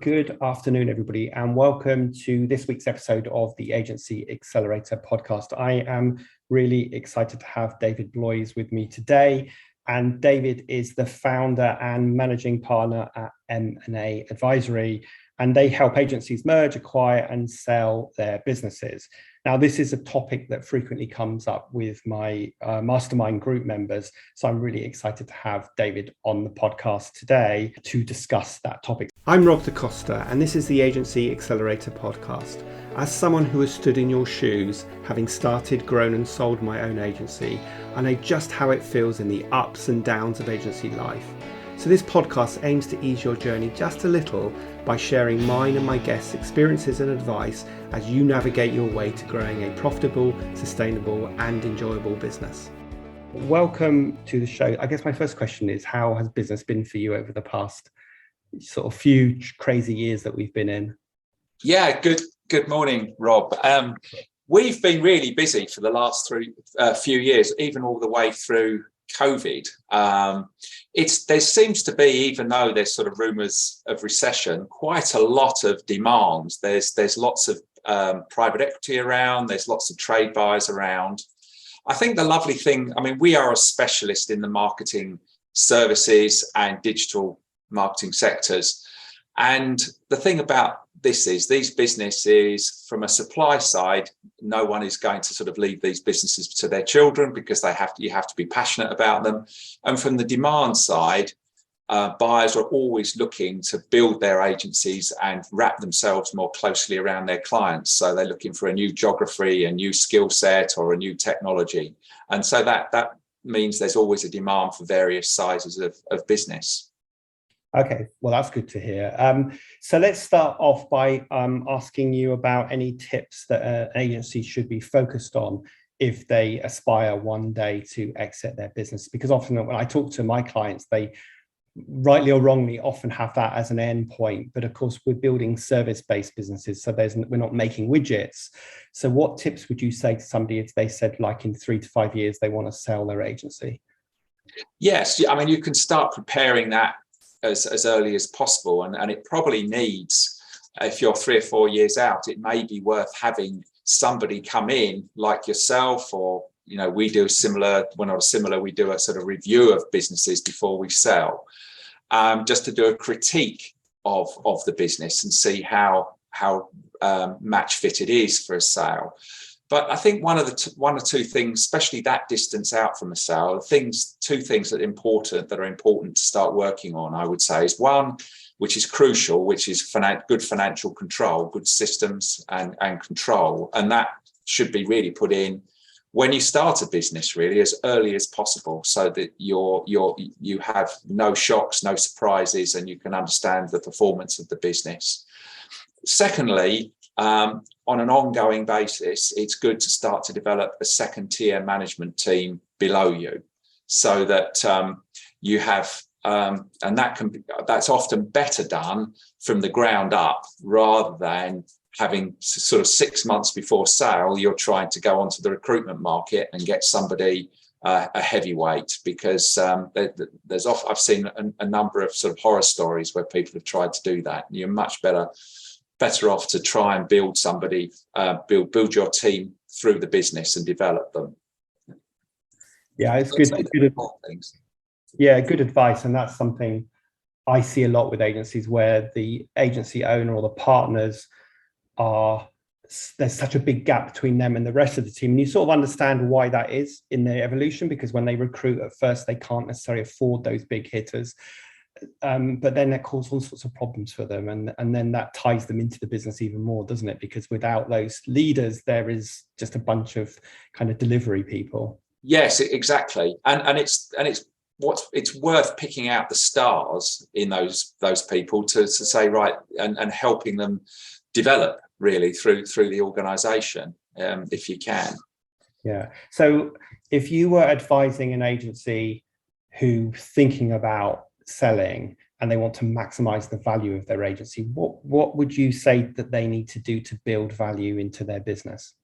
Good afternoon, everybody, and welcome to this week's episode of the Agency Accelerator podcast. I am really excited to have David Blois with me today. And David is the founder and managing partner at M&A Advisory, and they help agencies merge, acquire, and sell their businesses. Now, this is a topic that frequently comes up with my mastermind group members, so I'm really excited to have David on the podcast today to discuss that topic. I'm Rob DaCosta, and this is the Agency Accelerator podcast. As someone who has stood in your shoes, having started, grown, and sold my own agency, I know just how it feels in the ups and downs of agency life. So this podcast aims to ease your journey just a little by sharing mine and my guests' experiences and advice as you navigate your way to growing a profitable, sustainable, and enjoyable business. Welcome to the show. I guess my first question is, how has business been for you over the past sort of few crazy years that we've been in? Yeah, good morning, Rob. We've been really busy for the last few years, even all the way through COVID. There seems to be, even though there's sort of rumours of recession, quite a lot of demand. There's lots of private equity around. There's lots of trade buyers around. I think the lovely thing, we are a specialist in the marketing services and digital marketing sectors. And the thing about this is these businesses, from a supply side, no one is going to sort of leave these businesses to their children because you have to be passionate about them. And from the demand side, buyers are always looking to build their agencies and wrap themselves more closely around their clients. So they're looking for a new geography, a new skill set, or a new technology. And so that means there's always a demand for various sizes of business. Okay, well, that's good to hear. So let's start off by asking you about any tips that an agency should be focused on if they aspire one day to exit their business. Because often when I talk to my clients, they rightly or wrongly often have that as an end point. But of course, we're building service-based businesses, so we're not making widgets. So what tips would you say to somebody if they said, like, in 3 to 5 years, they want to sell their agency? Yes, you can start preparing that as early as possible, and it probably needs, if you're 3 or 4 years out, it may be worth having somebody come in like yourself, or we do similar, we're not similar, we do a sort of review of businesses before we sell, just to do a critique of the business and see how match fit it is for a sale. But I think one or two things, especially that distance out from a sale, two things that are important to start working on, I would say, is one, which is crucial, which is good financial control, good systems and control. And that should be really put in when you start a business, really as early as possible, so that you have no shocks, no surprises, and you can understand the performance of the business. Secondly, on an ongoing basis, it's good to start to develop a second-tier management team below you, so that you have, and that's often better done from the ground up, rather than having sort of 6 months before sale, you're trying to go onto the recruitment market and get somebody a heavyweight, because I've seen a number of sort of horror stories where people have tried to do that. You're much better off to try and build somebody, build your team through the business and develop them. Yeah, it's good. Yeah, good advice. And that's something I see a lot with agencies, where the agency owner or the partners there's such a big gap between them and the rest of the team. And you sort of understand why that is in their evolution, because when they recruit at first, they can't necessarily afford those big hitters. But then that causes all sorts of problems for them, and then that ties them into the business even more, doesn't it? Because without those leaders, there is just a bunch of kind of delivery people. Yes, exactly, and it's worth picking out the stars in those people to say, right, and helping them develop really through the organisation, if you can. Yeah. So if you were advising an agency who thinking about selling and they want to maximize the value of their agency, what would you say that they need to do to build value into their business?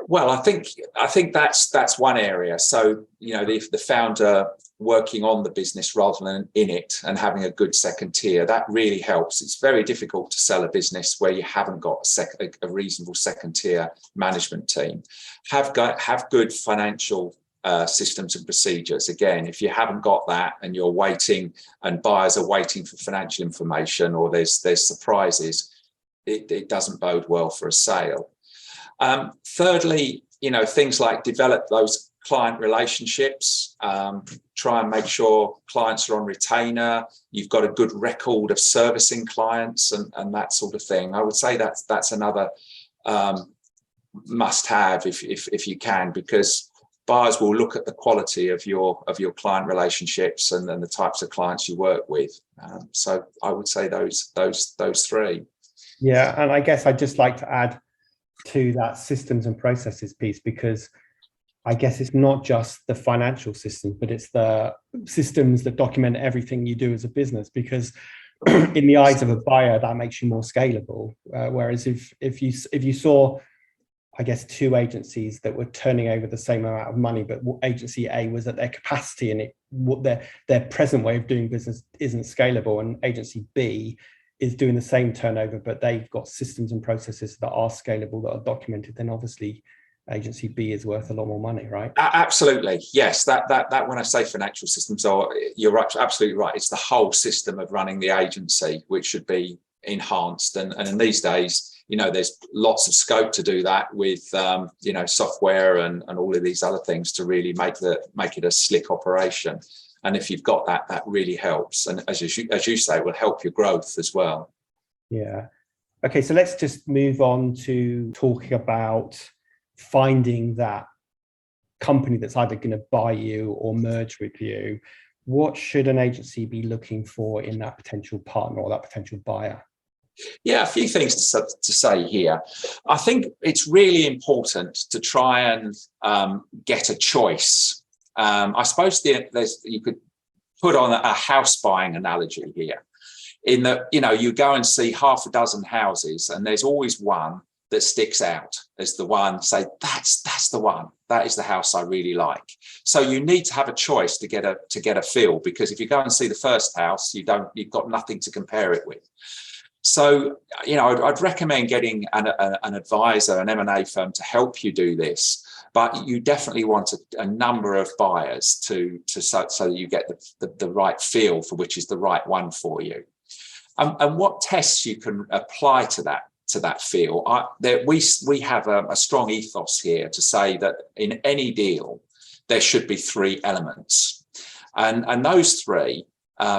Well, I think that's one area. So, the founder working on the business rather than in it and having a good second tier, that really helps. It's very difficult to sell a business where you haven't got a reasonable second tier management team. Have good financial systems and procedures. Again, if you haven't got that and you're waiting and buyers are waiting for financial information or there's surprises, it doesn't bode well for a sale. Thirdly, things like develop those client relationships, try and make sure clients are on retainer, you've got a good record of servicing clients and that sort of thing. I would say that's another must have if you can, because buyers will look at the quality of your client relationships and the types of clients you work with. So I would say those three. Yeah, and I guess I'd just like to add to that systems and processes piece, because I guess it's not just the financial systems, but it's the systems that document everything you do as a business, because in the eyes of a buyer, that makes you more scalable. Whereas if you saw, I guess, two agencies that were turning over the same amount of money, but agency A was at their capacity and their present way of doing business isn't scalable, and agency B is doing the same turnover, but they've got systems and processes that are scalable, that are documented, then obviously agency B is worth a lot more money, right? Absolutely, yes. That when I say financial systems, you're absolutely right. It's the whole system of running the agency which should be enhanced, and in these days, there's lots of scope to do that with software and all of these other things to really make it a slick operation. And if you've got that really helps. And as you say, it will help your growth as well. Yeah. Okay, so let's just move on to talking about finding that company that's either going to buy you or merge with you. What should an agency be looking for in that potential partner or that potential buyer? Yeah, a few things to say here. I think it's really important to try and get a choice. I suppose you could put on a house buying analogy here, in that you go and see half a dozen houses, and there's always one that sticks out as the one. Say that's the one. That is the house I really like. So you need to have a choice to get a feel, because if you go and see the first house, you've got nothing to compare it with. So, I'd recommend getting an advisor, an M&A firm, to help you do this. But you definitely want a number of buyers so that you get the right feel for which is the right one for you. And what tests you can apply to that feel? We have a strong ethos here to say that in any deal there should be three elements, and those three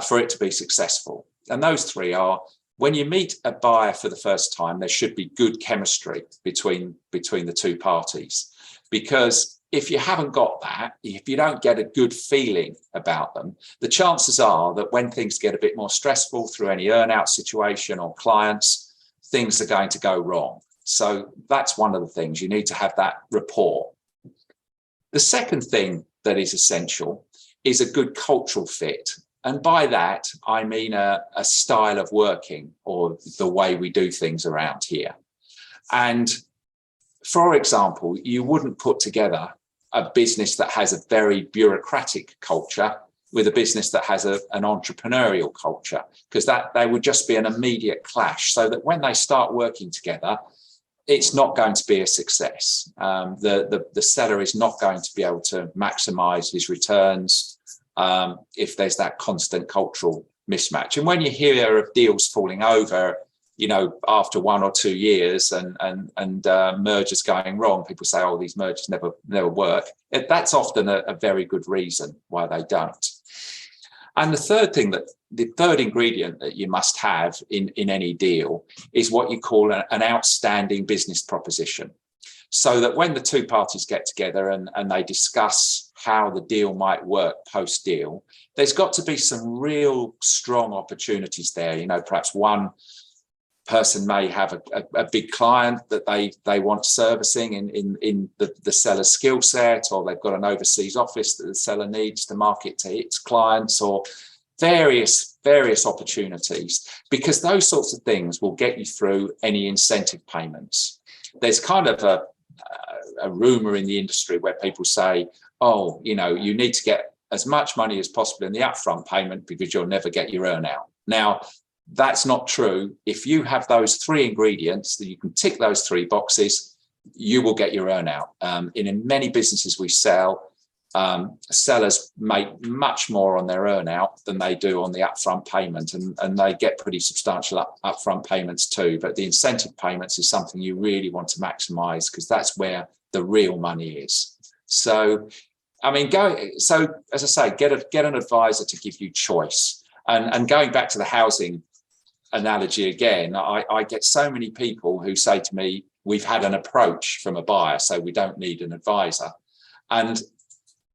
for it to be successful. And those three are: when you meet a buyer for the first time, there should be good chemistry between the two parties. Because if you haven't got that, if you don't get a good feeling about them, the chances are that when things get a bit more stressful through any earn-out situation or clients, things are going to go wrong. So that's one of the things. You need to have that rapport. The second thing that is essential is a good cultural fit. And by that, I mean a style of working, or the way we do things around here. And for example, you wouldn't put together a business that has a very bureaucratic culture with a business that has an entrepreneurial culture, because there would just be an immediate clash. So that when they start working together, it's not going to be a success. The seller is not going to be able to maximize his returns if there's that constant cultural mismatch. And when you hear of deals falling over, after 1 or 2 years and mergers going wrong, people say, oh, these mergers never work. That's often a very good reason why they don't. And the third ingredient that you must have in any deal is what you call an outstanding business proposition. So that when the two parties get together and they discuss how the deal might work post-deal, there's got to be some real strong opportunities there. Perhaps one person may have a big client that they want servicing in the seller's skill set, or they've got an overseas office that the seller needs to market to its clients, or various opportunities, because those sorts of things will get you through any incentive payments. There's kind of a rumor in the industry where people say, oh, you need to get as much money as possible in the upfront payment because you'll never get your earnout. Now, that's not true. If you have those three ingredients, that you can tick those three boxes, you will get your earnout. In many businesses we sell, sellers make much more on their earnout than they do on the upfront payment, and they get pretty substantial upfront payments too. But the incentive payments is something you really want to maximize, because that's where the real money is. So, I mean, so as I say, get an advisor to give you choice. And going back to the housing analogy again, I get so many people who say to me, we've had an approach from a buyer, so we don't need an advisor. And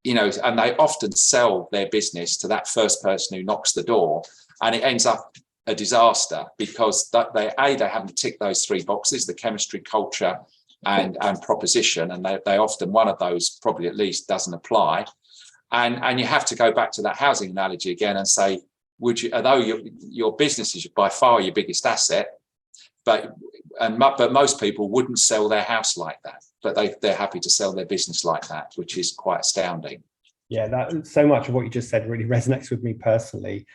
and they often sell their business to that first person who knocks the door, and it ends up a disaster, because they haven't ticked those three boxes: the chemistry, culture, and proposition, and they often, one of those probably at least, doesn't apply. And you have to go back to that housing analogy again and say, although your business is by far your biggest asset, but most people wouldn't sell their house like that, but they're happy to sell their business like that, which is quite astounding. Yeah, that so much of what you just said really resonates with me personally.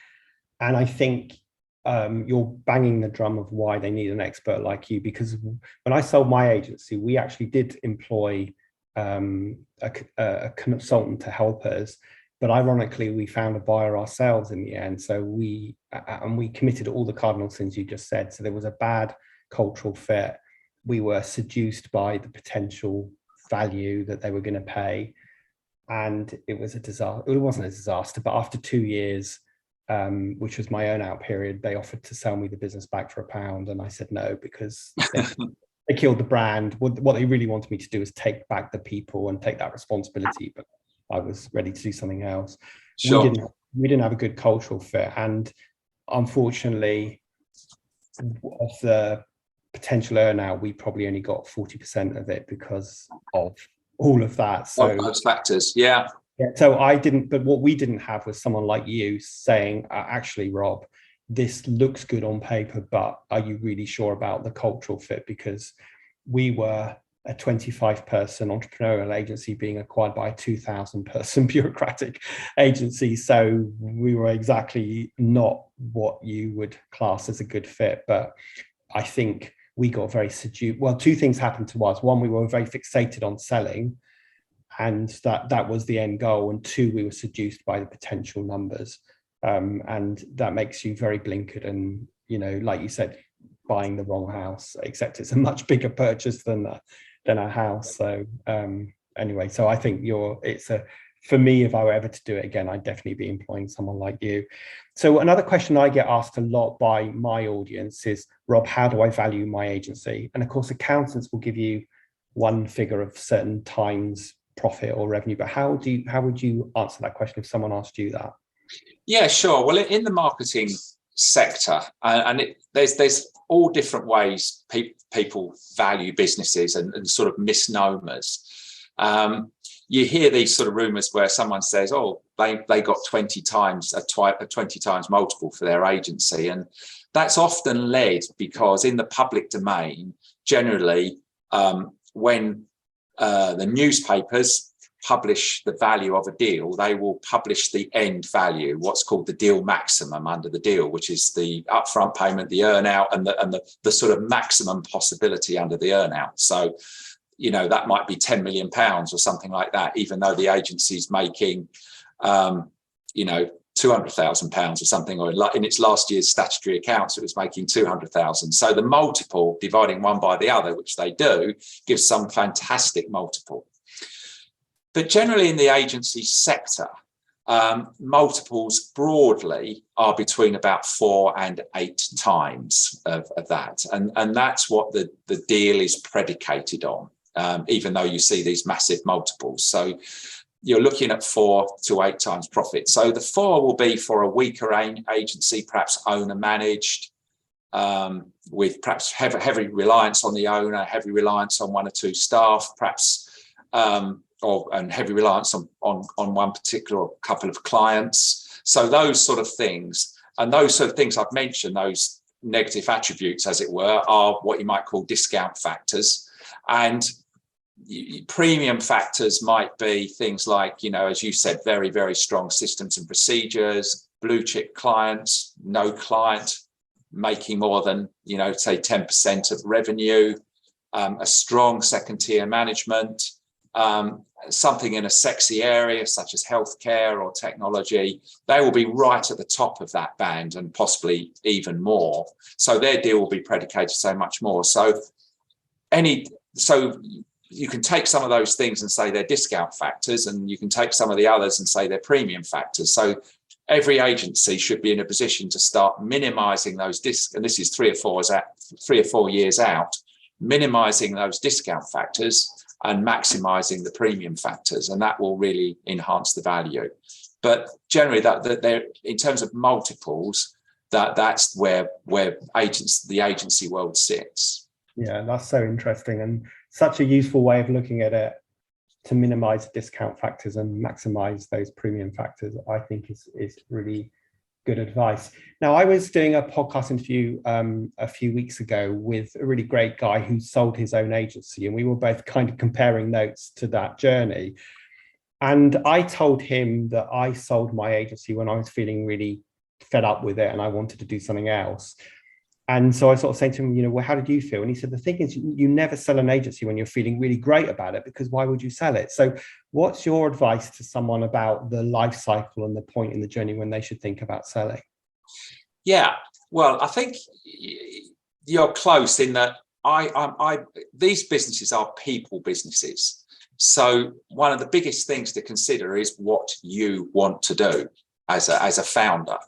And I think you're banging the drum of why they need an expert like you, because when I sold my agency, we actually did employ a consultant to help us. But ironically, we found a buyer ourselves in the end. So we committed all the cardinal sins you just said. So there was a bad cultural fit. We were seduced by the potential value that they were going to pay. And it was a disaster. It wasn't a disaster, but after 2 years, which was my earnout period, they offered to sell me the business back for £1. And I said no, because they killed the brand. What they really wanted me to do is take back the people and take that responsibility. But I was ready to do something else. Sure. We didn't have a good cultural fit, and unfortunately, of the potential earnout, we probably only got 40% of it because of all of that. So those factors, yeah. So but what we didn't have was someone like you saying, actually, Rob, this looks good on paper, but are you really sure about the cultural fit? Because we were a 25-person entrepreneurial agency being acquired by a 2,000-person bureaucratic agency. So we were exactly not what you would class as a good fit. But I think we got very seduced. Well, two things happened to us. One, we were very fixated on selling, and that was the end goal. And two, we were seduced by the potential numbers. And that makes you very blinkered. And, like you said, buying the wrong house, except it's a much bigger purchase than a house. So anyway, so I think for me, if I were ever to do it again, I'd definitely be employing someone like you. So another question I get asked a lot by my audience is, Rob, how do I value my agency? And of course, accountants will give you one figure of certain times profit or revenue, but how would you answer that question if someone asked you that? Yeah, sure. Well, in the marketing sector, there's all different ways people value businesses and sort of misnomers. You hear these sort of rumors where someone says, oh, they got 20 times multiple for their agency. And that's often led because in the public domain, generally, when the newspapers publish the value of a deal, they will publish the end value, what's called the deal maximum under the deal, which is the upfront payment, the earnout, and the sort of maximum possibility under the earnout. So, that might be £10 million or something like that, even though the agency's making, £200,000 or something, or in its last year's statutory accounts, it was making 200,000. So the multiple, dividing one by the other, which they do, gives some fantastic multiple. But generally in the agency sector, multiples broadly are between about 4 and 8 times of that. And that's what the deal is predicated on, even though you see these massive multiples. So you're looking at 4 to 8 times profit. So the 4 will be for a weaker agency, perhaps owner managed, with perhaps heavy reliance on the owner, heavy reliance on 1 or 2 staff, perhaps, and heavy reliance on one particular couple of clients. So those sort of things, and those sort of things I've mentioned, those negative attributes, as it were, are what you might call discount factors. And premium factors might be things like, as you said, very, very strong systems and procedures, blue chip clients, no client making more than, say 10% of revenue, a strong second tier management, something in a sexy area such as healthcare or technology. They will be right at the top of that band and possibly even more. So their deal will be predicated so much more. So you can take some of those things and say they're discount factors, and you can take some of the others and say they're premium factors. So every agency should be in a position to start minimizing those and this is 3 or 4 years out, minimizing those discount factors and maximizing the premium factors, and that will really enhance the value. But generally, that they're, in terms of multiples, that's where the agency world sits. Yeah, that's so interesting and such a useful way of looking at it, to minimize discount factors and maximize those premium factors. I think is really good advice. Now, I was doing a podcast interview a few weeks ago with a really great guy who sold his own agency, and we were both kind of comparing notes to that journey. And I told him that I sold my agency when I was feeling really fed up with it and I wanted to do something else. And so I sort of said to him, well, how did you feel? And he said, the thing is, you never sell an agency when you're feeling really great about it, because why would you sell it? So what's your advice to someone about the life cycle and the point in the journey when they should think about selling? Yeah, well, I think you're close in that these businesses are people businesses. So one of the biggest things to consider is what you want to do as a founder.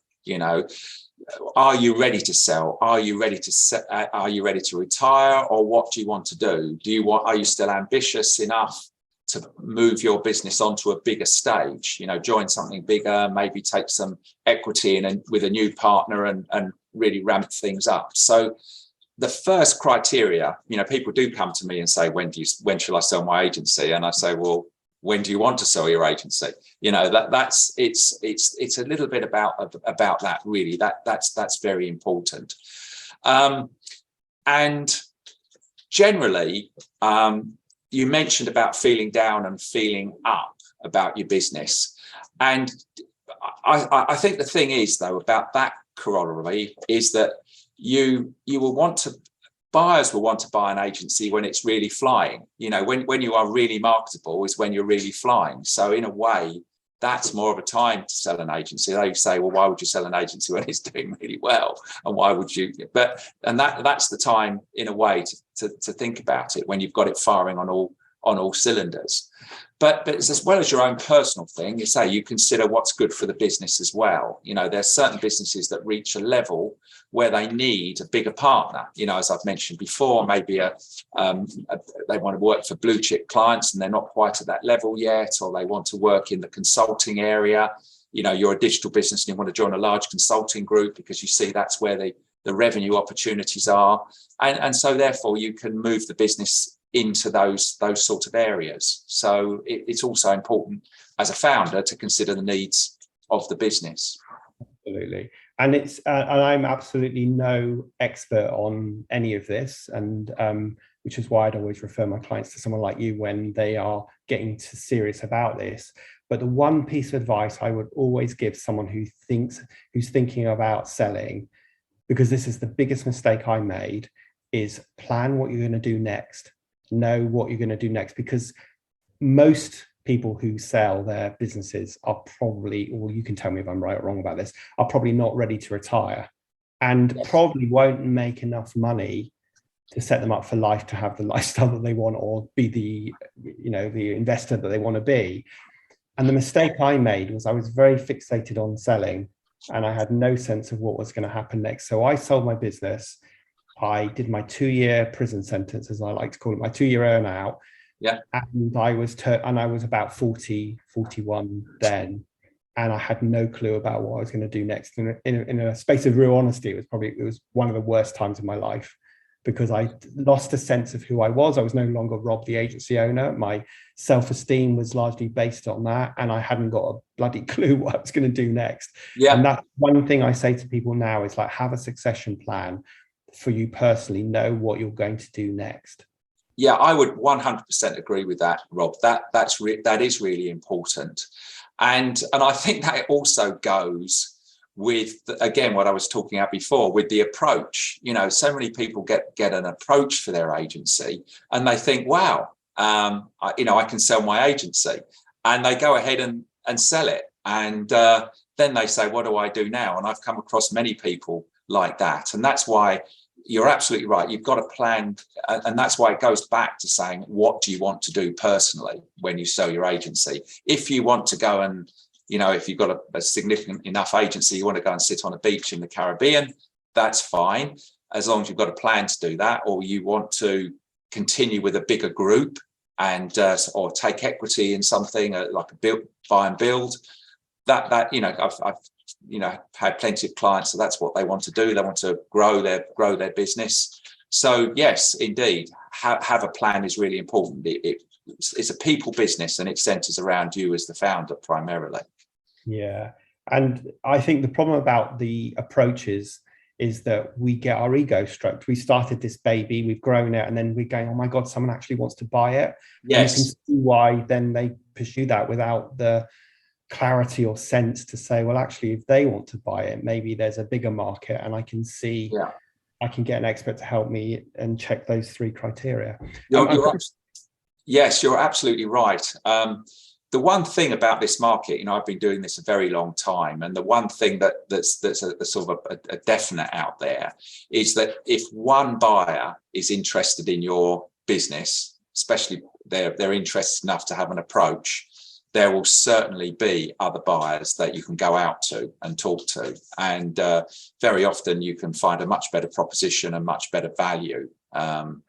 Are you ready to sell? Are you ready to retire? Or what do you want to do? Are you still ambitious enough to move your business onto a bigger stage? Join something bigger, maybe take some equity in and with a new partner and really ramp things up. So the first criteria, people do come to me and say, when shall I sell my agency? And I say, well, when do you want to sell your agency? It's a little bit about that, really. That's very important. And generally, you mentioned about feeling down and feeling up about your business. And I think the thing is, though, about that corollary is that buyers will want to buy an agency when it's really flying. When you are really marketable is when you're really flying. So in a way, that's more of a time to sell an agency. They say, well, why would you sell an agency when it's doing really well? And why would you? And that's the time, in a way, to think about it, when you've got it firing on all cylinders. But it's as well as your own personal thing. You consider what's good for the business as well. There's certain businesses that reach a level where they need a bigger partner. As I've mentioned before, maybe they want to work for blue chip clients and they're not quite at that level yet, or they want to work in the consulting area. You're a digital business and you want to join a large consulting group because you see that's where the revenue opportunities are. And so therefore you can move the business into those sort of areas. So it's also important as a founder to consider the needs of the business. Absolutely. And I'm absolutely no expert on any of this, and which is why I'd always refer my clients to someone like you when they are getting serious about this. But the one piece of advice I would always give someone who's thinking about selling, because this is the biggest mistake I made, is plan what you're going to do next. Know what you're going to do next, because most people who sell their businesses are probably, or you can tell me if I'm right or wrong about this, are probably not ready to retire, and probably won't make enough money to set them up for life, to have the lifestyle that they want, or be the investor that they want to be. And the mistake I made was I was very fixated on selling, and I had no sense of what was going to happen next. So I sold my business. I did my 2-year prison sentence, as I like to call it, my 2-year earn out. Yeah. And I was about 40, 41 then. And I had no clue about what I was going to do next. And in a space of real honesty, it was one of the worst times of my life, because I lost a sense of who I was. I was no longer Rob, the agency owner. My self-esteem was largely based on that. And I hadn't got a bloody clue what I was going to do next. Yeah. And that's one thing I say to people now is, like, have a succession plan for you personally. Know what you're going to do next. Yeah, I would 100% agree with that, Rob. That is really important, and I think that also goes with, again, what I was talking about before with the approach. You know, so many people get an approach for their agency, and they think, wow, I can sell my agency, and they go ahead and sell it, and then they say, what do I do now? And I've come across many people like that, and that's why. You're absolutely right. You've got a plan. And that's why it goes back to saying, what do you want to do personally when you sell your agency? If you want to go and, if you've got a significant enough agency, you want to go and sit on a beach in the Caribbean, that's fine. As long as you've got a plan to do that, or you want to continue with a bigger group and, or take equity in something like a buy and build, I've had plenty of clients, so that's what they want to do. They want to grow their business. So yes, indeed, have a plan is really important. It's a people business, and it centers around you as the founder primarily. Yeah, and I think the problem about the approaches is that we get our ego stroked. We started this baby, we've grown it, and then we're going, oh my God, someone actually wants to buy it. Yes. And you can see why then they pursue that without the clarity or sense to say, well, actually, if they want to buy it, maybe there's a bigger market, and I can see, I can get an expert to help me and check those 3 criteria. Yes, you're absolutely right. The one thing about this market, I've been doing this a very long time, and the one thing that's a sort of a definite out there is that if one buyer is interested in your business, especially they're interested enough to have an approach, there will certainly be other buyers that you can go out to and talk to. And very often you can find a much better proposition and much better value. And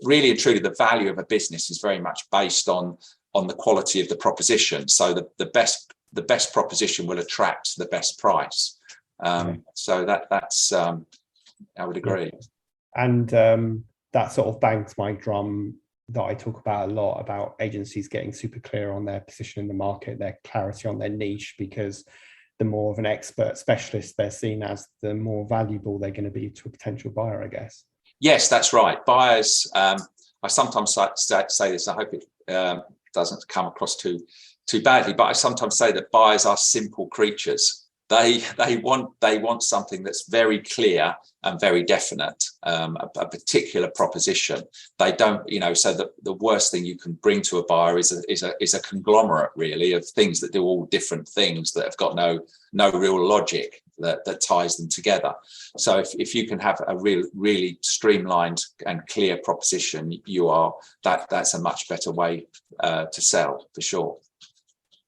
really and truly, the value of a business is very much based on the quality of the proposition. So the best proposition will attract the best price. So that's I would agree. And that sort of bangs my drum that I talk about a lot, about agencies getting super clear on their position in the market, their clarity on their niche, because the more of an expert specialist they're seen as, the more valuable they're going to be to a potential buyer, I guess. Yes, that's right. Buyers, I sometimes say this, I hope it doesn't come across too badly, but I sometimes say that buyers are simple creatures. They want something that's very clear and very definite, a particular proposition. They don't, so the worst thing you can bring to a buyer is a conglomerate, really, of things that do all different things that have got no real logic that ties them together. So if you can have a really streamlined and clear proposition, that's a much better way to sell, for sure.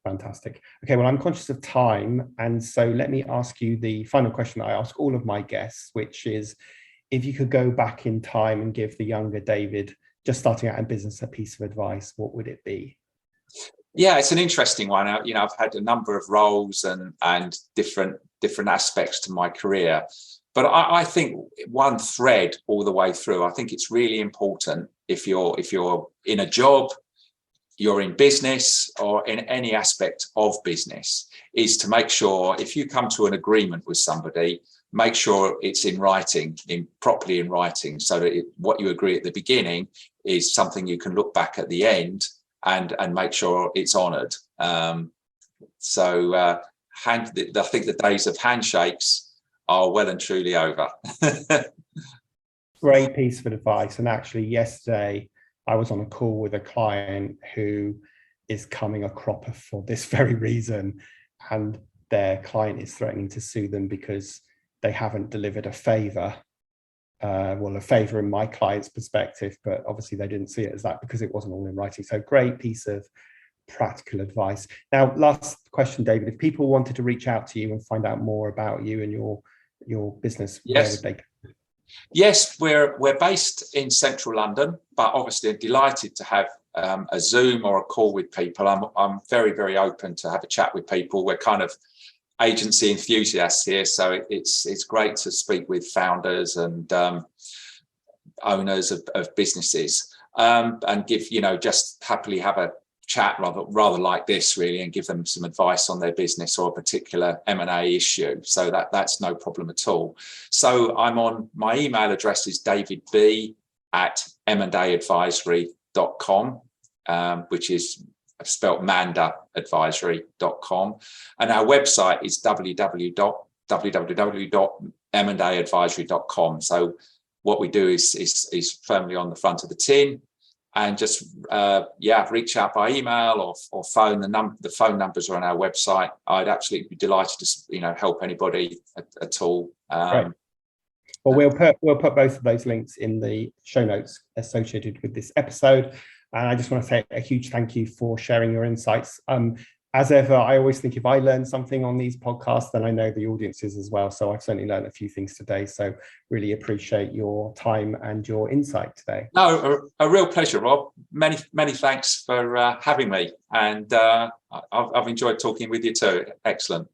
Fantastic. Okay, well, I'm conscious of time, and so let me ask you the final question that I ask all of my guests, which is, if you could go back in time and give the younger David, just starting out in business, a piece of advice, what would it be? Yeah, it's an interesting one. I've had a number of roles and different aspects to my career, but I think one thread all the way through, I think it's really important if you're in a job, you're in business, or in any aspect of business, is to make sure, if you come to an agreement with somebody, make sure it's in writing, properly in writing, so that what you agree at the beginning is something you can look back at the end and make sure it's honoured. I think the days of handshakes are well and truly over. Great piece of advice. And actually, yesterday, I was on a call with a client who is coming a cropper for this very reason, and their client is threatening to sue them because they haven't delivered a favour. A favour in my client's perspective, but obviously they didn't see it as that because it wasn't all in writing. So great piece of practical advice. Now, last question, David. If people wanted to reach out to you and find out more about you and your business, yes, where would they go? Yes, we're based in central London, but obviously delighted to have a Zoom or a call with people. I'm very, very open to have a chat with people. We're kind of agency enthusiasts here, so it's great to speak with founders and owners of businesses, and give, just happily have a chat rather like this, really, and give them some advice on their business or a particular M&A issue. So that's no problem at all. So my email address is davidb@m&a at M&A which is spelt mandaadvisory.com. And our website is www.mandaadvisory.com. So what we do is firmly on the front of the tin, and just reach out by email or phone. The phone numbers are on our website. I'd absolutely be delighted to help anybody at all. Right. Well, we'll put both of those links in the show notes associated with this episode. And I just want to say a huge thank you for sharing your insights. As ever, I always think if I learn something on these podcasts, then I know the audiences as well. So I've certainly learned a few things today. So really appreciate your time and your insight today. No, a real pleasure, Rob. Many thanks for having me. And I've enjoyed talking with you too. Excellent.